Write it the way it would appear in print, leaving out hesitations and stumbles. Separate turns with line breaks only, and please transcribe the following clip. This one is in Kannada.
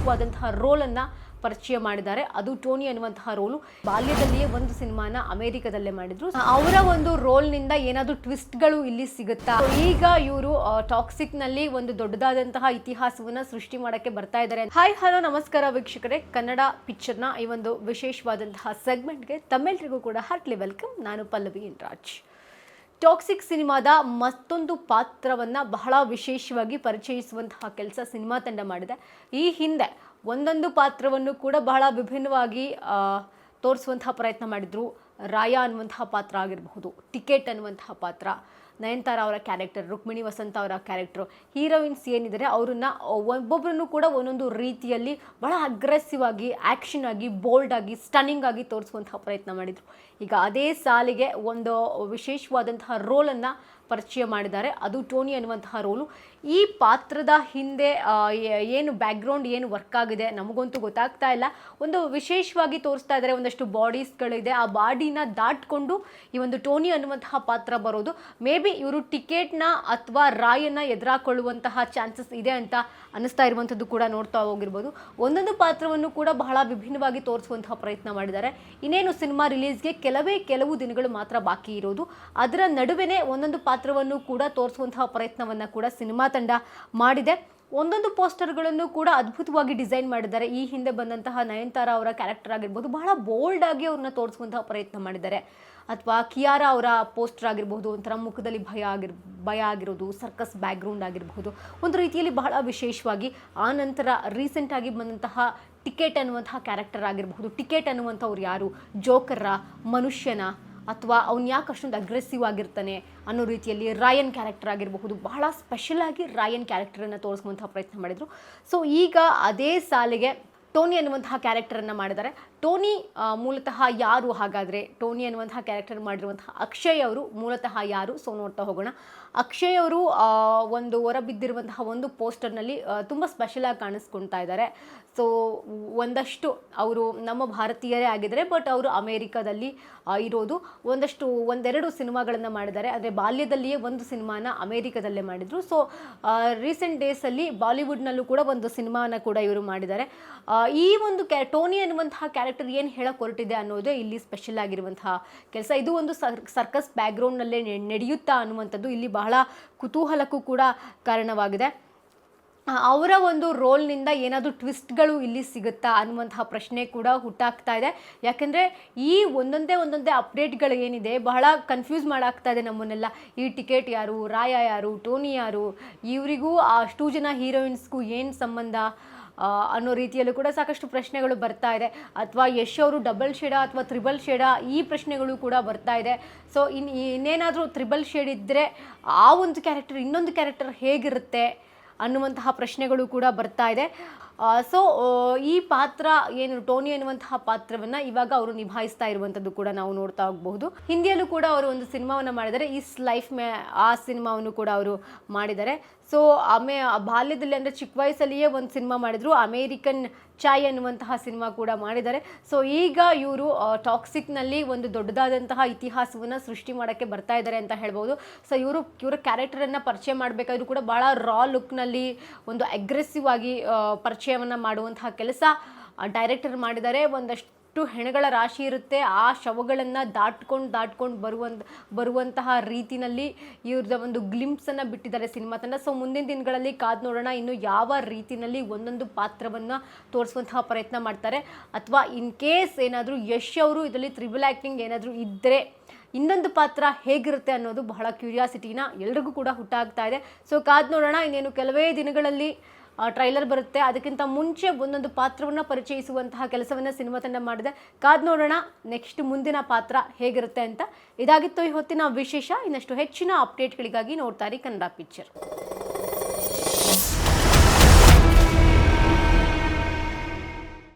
ವಿಶೇಷವಾದಂತಹ ರೋಲನ್ನು ಪರಿಚಯ ಮಾಡಿದ್ದಾರೆ. ಅದು ಟೋನಿ ಅನ್ನುವಂತಹ ರೋಲು. ಬಾಲ್ಯದಲ್ಲಿಯೇ ಒಂದು ಸಿನಿಮಾನ ಅಮೆರಿಕದಲ್ಲೇ ಮಾಡಿದ್ರು. ಅವರ ಒಂದು ರೋಲ್ನಿಂದ ಏನಾದರೂ ಟ್ವಿಸ್ಟ್ಗಳು ಇಲ್ಲಿ ಸಿಗುತ್ತಾ? ಈಗ ಇವರು ಟಾಕ್ಸಿಕ್ ನಲ್ಲಿ ಒಂದು ದೊಡ್ಡದಾದಂತಹ ಇತಿಹಾಸವನ್ನ ಸೃಷ್ಟಿ ಮಾಡಕ್ಕೆ ಬರ್ತಾ ಇದ್ದಾರೆ. ಹಾಯ್ ಹಲೋ ನಮಸ್ಕಾರ ವೀಕ್ಷಕರೇ, ಕನ್ನಡ ಪಿಕ್ಚರ್ನ ಈ ಒಂದು ವಿಶೇಷವಾದಂತಹ ಸೆಗ್ಮೆಂಟ್ಗೆ ತಮ್ಮೆಲ್ಲರಿಗೂ ಕೂಡ ಹಾರ್ಟ್ಲಿ ವೆಲ್ಕಮ್. ನಾನು ಪಲ್ಲವಿ ರಾಜ್. ಟಾಕ್ಸಿಕ್ ಸಿನಿಮಾದ ಮತ್ತೊಂದು ಪಾತ್ರವನ್ನ ಬಹಳ ವಿಶೇಷವಾಗಿ ಪರಿಚಯಿಸುವಂತಹ ಕೆಲಸ ಸಿನಿಮಾ ತಂಡ ಮಾಡಿದೆ. ಈ ಹಿಂದೆ ಒಂದೊಂದು ಪಾತ್ರವನ್ನು ಕೂಡ ಬಹಳ ವಿಭಿನ್ನವಾಗಿ ತೋರಿಸುವಂತಹ ಪ್ರಯತ್ನ ಮಾಡಿದ್ರು. ರಾಯ ಅನ್ನುವಂತಹ ಪಾತ್ರ ಆಗಿರಬಹುದು, ಟಿಕೆಟ್ ಅನ್ನುವಂತಹ ಪಾತ್ರ, ನಯನತಾರ ಅವರ ಕ್ಯಾರೆಕ್ಟರ್, ರುಕ್ಮಿಣಿ ವಸಂತ ಅವರ ಕ್ಯಾರೆಕ್ಟರ್, ಹೀರೋಯಿನ್ಸ್ ಏನಿದ್ದಾರೆ ಅವರನ್ನ ಒಬ್ಬೊಬ್ಬರನ್ನು ಕೂಡ ಒಂದೊಂದು ರೀತಿಯಲ್ಲಿ ಬಹಳ ಅಗ್ರೆಸಿವ್ ಆಗಿ, ಆ್ಯಕ್ಷನ್ ಆಗಿ, ಬೋಲ್ಡ್ ಆಗಿ, ಸ್ಟನ್ನಿಂಗ್ ಆಗಿ ತೋರಿಸುವಂತಹ ಪ್ರಯತ್ನ ಮಾಡಿದರು. ಈಗ ಅದೇ ಸಾಲಿಗೆ ಒಂದು ವಿಶೇಷವಾದಂತಹ ರೋಲನ್ನು ಪರಿಚಯ ಮಾಡಿದ್ದಾರೆ. ಅದು ಟೋನಿ ಅನ್ನುವಂತಹ ರೋಲು. ಈ ಪಾತ್ರದ ಹಿಂದೆ ಏನು ಬ್ಯಾಕ್ಗ್ರೌಂಡ್ ಏನು ವರ್ಕ್ ಆಗಿದೆ ನಮಗಂತೂ ಗೊತ್ತಾಗ್ತಾ ಇಲ್ಲ. ಒಂದು ವಿಶೇಷವಾಗಿ ತೋರಿಸ್ತಾ ಇದ್ದಾರೆ. ಒಂದಷ್ಟು ಬಾಡೀಸ್ಗಳಿದೆ, ಆ ಬಾಡಿನ ದಾಟ್ಕೊಂಡು ಈ ಒಂದು ಟೋನಿ ಅನ್ನುವಂತಹ ಪಾತ್ರ ಬರೋದು. ಮೇ ಬಿ ಇವರು ಟಿಕೆಟ್ನ ಅಥವಾ ರಾಯನ್ನ ಎದುರಾಕೊಳ್ಳುವಂತಹ ಚಾನ್ಸಸ್ ಇದೆ ಅಂತ ಅನ್ನಿಸ್ತಾ ಇರುವಂಥದ್ದು ಕೂಡ ನೋಡ್ತಾ ಹೋಗಿರ್ಬೋದು. ಒಂದೊಂದು ಪಾತ್ರವನ್ನು ಕೂಡ ಬಹಳ ವಿಭಿನ್ನವಾಗಿ ತೋರಿಸುವಂತಹ ಪ್ರಯತ್ನ ಮಾಡಿದ್ದಾರೆ. ಇನ್ನೇನು ಸಿನಿಮಾ ರಿಲೀಸ್ಗೆ ಕೆಲವು ದಿನಗಳು ಮಾತ್ರ ಬಾಕಿ ಇರೋದು. ಅದರ ನಡುವೆನೇ ಒಂದೊಂದು ಪಾತ್ರವನ್ನು ಕೂಡ ತೋರಿಸುವಂತಹ ಪ್ರಯತ್ನವನ್ನು ಕೂಡ ಸಿನಿಮಾ ತಂಡ ಮಾಡಿದೆ. ಒಂದೊಂದು ಪೋಸ್ಟರ್ಗಳನ್ನು ಕೂಡ ಅದ್ಭುತವಾಗಿ ಡಿಸೈನ್ ಮಾಡಿದ್ದಾರೆ. ಈ ಹಿಂದೆ ಬಂದಂತಹ ನಯನತಾರ ಅವರ ಕ್ಯಾರೆಕ್ಟರ್ ಆಗಿರ್ಬೋದು, ಬಹಳ ಬೋಲ್ಡ್ ಆಗಿ ಅವ್ರನ್ನ ತೋರಿಸುವಂತಹ ಪ್ರಯತ್ನ ಮಾಡಿದ್ದಾರೆ. ಅಥವಾ ಕಿಯಾರಾ ಅವರ ಪೋಸ್ಟರ್ ಆಗಿರ್ಬೋದು, ಒಂಥರ ಮುಖದಲ್ಲಿ ಭಯ ಆಗಿರೋದು, ಸರ್ಕಸ್ ಬ್ಯಾಕ್ಗ್ರೌಂಡ್ ಆಗಿರಬಹುದು, ಒಂದು ರೀತಿಯಲ್ಲಿ ಬಹಳ ವಿಶೇಷವಾಗಿ. ಆ ನಂತರ ರೀಸೆಂಟಾಗಿ ಬಂದಂತಹ ಟಿಕೆಟ್ ಅನ್ನುವಂತಹ ಕ್ಯಾರೆಕ್ಟರ್ ಆಗಿರಬಹುದು. ಟಿಕೆಟ್ ಅನ್ನುವಂಥವ್ರು ಯಾರು? ಜೋಕರ್ರ, ಮನುಷ್ಯನ, ಅಥವಾ ಅವ್ನು ಯಾಕೆ ಅಷ್ಟೊಂದು ಅಗ್ರೆಸಿವ್ ಆಗಿರ್ತಾನೆ ಅನ್ನೋ ರೀತಿಯಲ್ಲಿ ರಾಯನ್ ಕ್ಯಾರೆಕ್ಟರ್ ಆಗಿರಬಹುದು. ಬಹಳ ಸ್ಪೆಷಲ್ ಆಗಿ ರಾಯನ್ ಕ್ಯಾರೆಕ್ಟರನ್ನು ತೋರಿಸುವಂತಹ ಪ್ರಯತ್ನ ಮಾಡಿದರು. ಸೊ ಈಗ ಅದೇ ಸಾಲಿಗೆ ಟೋನಿ ಅನ್ನುವಂತಹ ಕ್ಯಾರೆಕ್ಟರನ್ನು ಮಾಡಿದ್ದಾರೆ. ಟೋನಿ ಮೂಲತಃ ಯಾರು? ಹಾಗಾದರೆ ಟೋನಿ ಅನ್ನುವಂತಹ ಕ್ಯಾರೆಕ್ಟರ್ ಮಾಡಿರುವಂತಹ ಅಕ್ಷಯ್ ಅವರು ಮೂಲತಃ ಯಾರು? ಸೊ ನೋಡ್ತಾ ಹೋಗೋಣ. ಅಕ್ಷಯ್ ಅವರು ಒಂದು ಹೊರಬಿದ್ದಿರುವಂತಹ ಒಂದು ಪೋಸ್ಟರ್ನಲ್ಲಿ ತುಂಬ ಸ್ಪೆಷಲಾಗಿ ಕಾಣಿಸ್ಕೊಳ್ತಾ ಇದ್ದಾರೆ. ಸೊ ಒಂದಷ್ಟು ಅವರು ನಮ್ಮ ಭಾರತೀಯರೇ ಆಗಿದ್ದಾರೆ, ಬಟ್ ಅವರು ಅಮೇರಿಕಾದಲ್ಲಿ ಇರೋದು. ಒಂದೆರಡು ಸಿನಿಮಾಗಳನ್ನು ಮಾಡಿದ್ದಾರೆ. ಅಂದರೆ ಬಾಲ್ಯದಲ್ಲಿಯೇ ಒಂದು ಸಿನಿಮಾನ ಅಮೇರಿಕಾದಲ್ಲೇ ಮಾಡಿದರು. ಸೊ ರೀಸೆಂಟ್ ಡೇಸಲ್ಲಿ ಬಾಲಿವುಡ್ನಲ್ಲೂ ಕೂಡ ಒಂದು ಸಿನಿಮಾನ ಕೂಡ ಇವರು ಮಾಡಿದ್ದಾರೆ. ಈ ಒಂದು ಟೋನಿ ಅನ್ನುವಂತಹ ಕ್ಯಾರೆಕ್ಟರ್ ಏನು ಹೇಳಕ್ಕೆ ಹೊರಟಿದೆ ಅನ್ನೋದೇ ಇಲ್ಲಿ ಸ್ಪೆಷಲ್ ಆಗಿರುವಂತಹ ಕೆಲಸ. ಇದು ಒಂದು ಸರ್ಕಸ್ ಬ್ಯಾಕ್ಗ್ರೌಂಡ್ನಲ್ಲೇ ನಡೆಯುತ್ತಾ ಅನ್ನುವಂಥದ್ದು ಇಲ್ಲಿ ಬಹಳ ಕುತೂಹಲಕ್ಕೂ ಕೂಡ ಕಾರಣವಾಗಿದೆ. ಅವರ ಒಂದು ರೋಲ್ನಿಂದ ಏನಾದರೂ ಟ್ವಿಸ್ಟ್ಗಳು ಇಲ್ಲಿ ಸಿಗುತ್ತಾ ಅನ್ನುವಂತಹ ಪ್ರಶ್ನೆ ಕೂಡ ಹುಟ್ಟಾಗ್ತಾ ಇದೆ. ಯಾಕೆಂದರೆ ಈ ಒಂದೊಂದೇ ಅಪ್ಡೇಟ್ಗಳು ಏನಿದೆ ಬಹಳ ಕನ್ಫ್ಯೂಸ್ ಮಾಡಾಗ್ತಾ ಇದೆ ನಮ್ಮನ್ನೆಲ್ಲ. ಈ ಟಿಕೆಟ್ ಯಾರು? ರಾಯ ಯಾರು? ಟೋನಿ ಯಾರು? ಇವರಿಗೂ ಅಷ್ಟು ಜನ ಹೀರೋಯಿನ್ಸ್ಗೂ ಏನು ಸಂಬಂಧ ಅನ್ನೋ ರೀತಿಯಲ್ಲೂ ಕೂಡ ಸಾಕಷ್ಟು ಪ್ರಶ್ನೆಗಳು ಬರ್ತಾ ಇದೆ. ಅಥವಾ ಯಶ್ ಅವರು ಡಬಲ್ ಶೇಡಾ ಅಥವಾ ತ್ರಿಬಲ್ ಶೇಡಾ? ಈ ಪ್ರಶ್ನೆಗಳು ಕೂಡ ಬರ್ತಾ ಇದೆ. ಸೊ ಇನ್ನೇನಾದರೂ ತ್ರಿಬಲ್ ಶೇಡ್ ಇದ್ದರೆ ಆ ಒಂದು ಕ್ಯಾರೆಕ್ಟರ್ ಇನ್ನೊಂದು ಕ್ಯಾರೆಕ್ಟರ್ ಹೇಗಿರುತ್ತೆ ಅನ್ನುವಂತಹ ಪ್ರಶ್ನೆಗಳು ಕೂಡ ಬರ್ತಾ ಇದೆ. ಸೊ ಈ ಪಾತ್ರ ಏನು ಟೋನಿ ಅನ್ನುವಂತಹ ಪಾತ್ರವನ್ನು ಇವಾಗ ಅವರು ನಿಭಾಯಿಸ್ತಾ ಇರುವಂಥದ್ದು ಕೂಡ ನಾವು ನೋಡ್ತಾ ಹೋಗಬಹುದು. ಹಿಂದಿಯಲ್ಲೂ ಕೂಡ ಅವರು ಒಂದು ಸಿನಿಮಾವನ್ನು ಮಾಡಿದ್ದಾರೆ, ಈಸ್ ಲೈಫ್ ಮೇ, ಆ ಸಿನಿಮಾವನ್ನು ಕೂಡ ಅವರು ಮಾಡಿದ್ದಾರೆ. ಸೊ ಬಾಲ್ಯದಲ್ಲಿ ಅಂದರೆ ಚಿಕ್ಕ ವಯಸ್ಸಲ್ಲಿಯೇ ಒಂದು ಸಿನಿಮಾ ಮಾಡಿದರು, ಅಮೇರಿಕನ್ ಚಾಯ್ ಅನ್ನುವಂತಹ ಸಿನಿಮಾ ಕೂಡ ಮಾಡಿದ್ದಾರೆ. ಸೊ ಈಗ ಇವರು ಟಾಕ್ಸಿಕ್ನಲ್ಲಿ ಒಂದು ದೊಡ್ಡದಾದಂತಹ ಇತಿಹಾಸವನ್ನು ಸೃಷ್ಟಿ ಮಾಡೋಕ್ಕೆ ಬರ್ತಾ ಇದ್ದಾರೆ ಅಂತ ಹೇಳ್ಬೋದು. ಸೊ ಇವರ ಕ್ಯಾರೆಕ್ಟರನ್ನು ಪರಿಚಯ ಮಾಡಬೇಕಾದ್ರೂ ಕೂಡ ಭಾಳ ರಾ ಲುಕ್ನಲ್ಲಿ ಒಂದು ಅಗ್ರೆಸಿವ್ ಆಗಿ ಪರಿಚಯವನ್ನು ಮಾಡುವಂತಹ ಕೆಲಸ ಡೈರೆಕ್ಟರ್ ಮಾಡಿದ್ದಾರೆ. ಒಂದಷ್ಟು ಹೆಣಗಳ ರಾಶಿ ಇರುತ್ತೆ, ಆ ಶವಗಳನ್ನು ದಾಟ್ಕೊಂಡು ಬರುವಂತಹ ರೀತಿಯಲ್ಲಿ ಇವ್ರದ ಒಂದು ಗ್ಲಿಂಪ್ಸನ್ನು ಬಿಟ್ಟಿದ್ದಾರೆ ಸಿನಿಮಾ ತಂಡ. ಸೊ ಮುಂದಿನ ದಿನಗಳಲ್ಲಿ ಕಾದು ನೋಡೋಣ ಇನ್ನು ಯಾವ ರೀತಿಯಲ್ಲಿ ಒಂದೊಂದು ಪಾತ್ರವನ್ನು ತೋರಿಸುವಂತಹ ಪ್ರಯತ್ನ ಮಾಡ್ತಾರೆ. ಅಥವಾ ಇನ್ ಕೇಸ್ ಏನಾದರೂ ಯಶ್ ಅವರು ಇದರಲ್ಲಿ ತ್ರಿಬಲ್ ಆ್ಯಕ್ಟಿಂಗ್ ಏನಾದರೂ ಇದ್ದರೆ ಇನ್ನೊಂದು ಪಾತ್ರ ಹೇಗಿರುತ್ತೆ ಅನ್ನೋದು ಬಹಳ ಕ್ಯೂರಿಯಾಸಿಟಿನ ಎಲ್ರಿಗೂ ಕೂಡ ಹುಟ್ಟಾಗ್ತಾ ಇದೆ. ಸೊ ಕಾದು ನೋಡೋಣ. ಇನ್ನೇನು ಕೆಲವೇ ದಿನಗಳಲ್ಲಿ ಟ್ರೈಲರ್ ಬರುತ್ತೆ. ಅದಕ್ಕಿಂತ ಮುಂಚೆ ಒಂದೊಂದು ಪಾತ್ರವನ್ನು ಪರಿಚಯಿಸುವಂತಹ ಕೆಲಸವನ್ನು ಸಿನಿಮಾ ತಂಡ ಮಾಡಿದೆ. ಕಾದು ನೋಡೋಣ ನೆಕ್ಸ್ಟ್ ಮುಂದಿನ ಪಾತ್ರ ಹೇಗಿರುತ್ತೆ ಅಂತ. ಇದಾಗಿತ್ತು ಈ ಹೊತ್ತಿನ ವಿಶೇಷ. ಇನ್ನಷ್ಟು ಹೆಚ್ಚಿನ ಅಪ್ಡೇಟ್ಗಳಿಗಾಗಿ ನೋಡ್ತಾ ಇರಿ ಕನ್ನಡ ಪಿಕ್ಚರ್.